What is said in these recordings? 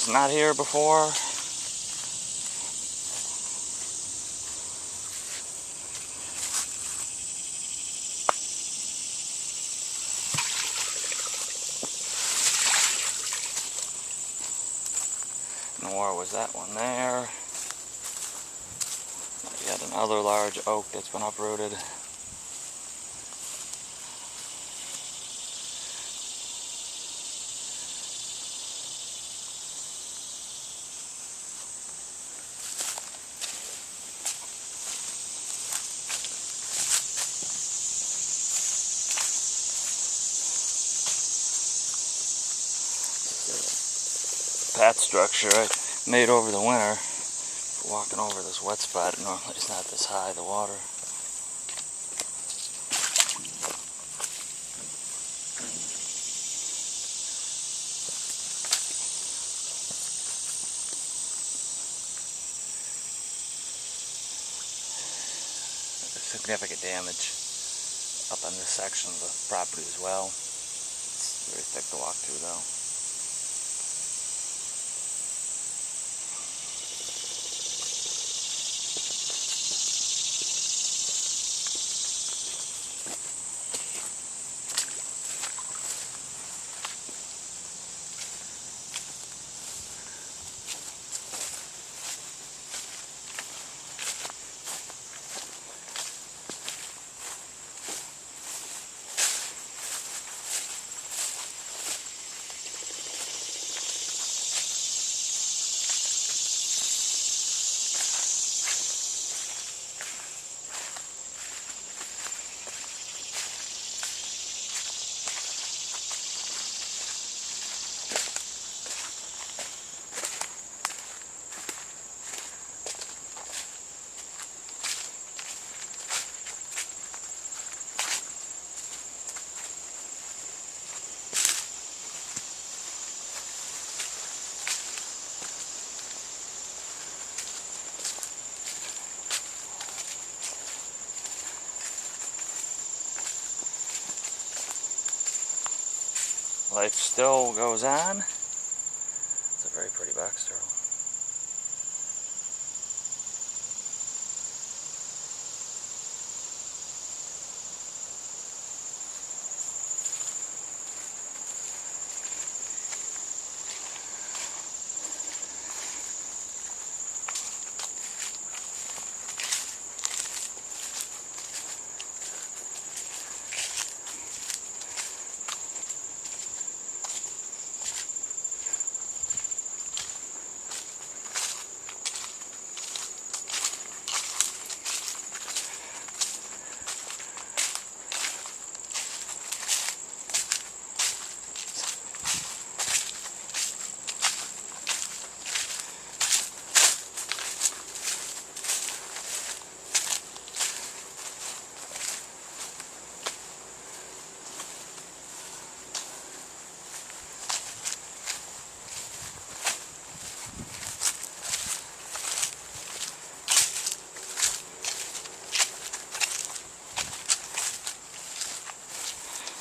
was not here before. Nor was that one there. Yet another large oak that's been uprooted. Path structure I made over the winter for walking over this wet spot. Normally it's not this high, the water. Significant damage up on this section of the property as well. It's very thick to walk through though. Life still goes on. It's a very pretty box turtle.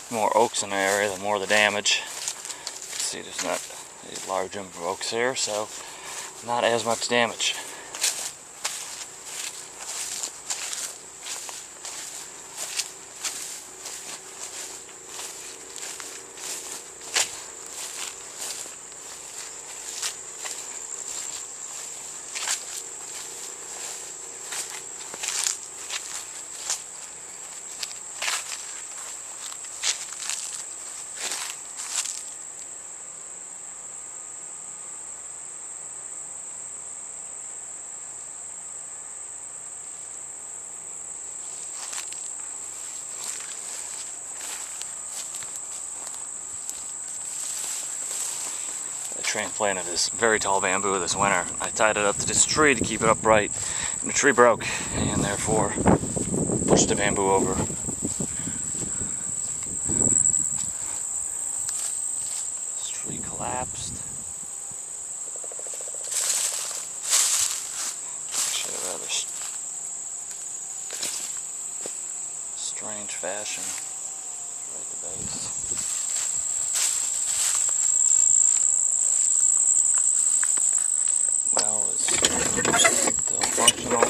The more oaks in the area, the more the damage. See, there's not a large number of oaks here, so not as much damage. Transplanted this very tall bamboo this winter. I tied it up to this tree to keep it upright, and the tree broke, and therefore pushed the bamboo over. This tree collapsed. Actually, a rather strange fashion right at the base. Still functional.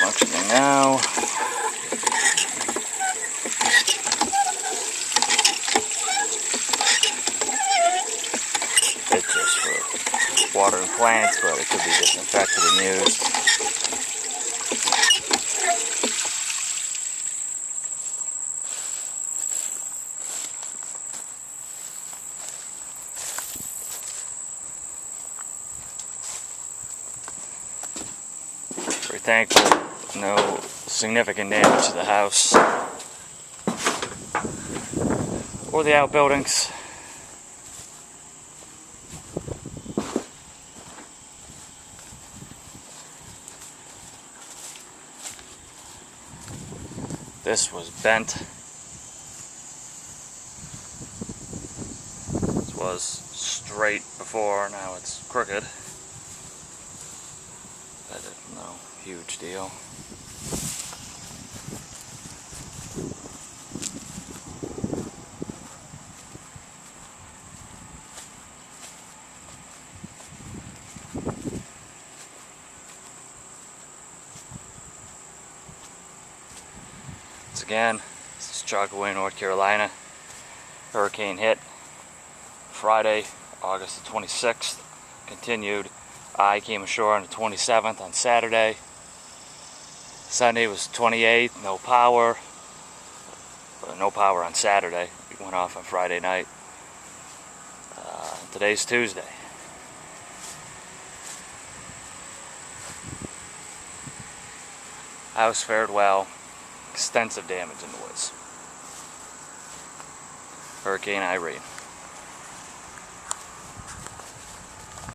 Functioning now. It's just for watering plants, but it could be disinfected and used. Very thankful. No significant damage to the house or the outbuildings. This was bent. This was straight before, now it's crooked. That is no huge deal. Once again, this is Chocoway, North Carolina. Hurricane hit Friday, August the 26th. Continued. I came ashore on the 27th on Saturday. Sunday was 28th, no power. No power on Saturday. It went off on Friday night. Today's Tuesday. House fared well. Extensive damage in the woods. Hurricane Irene.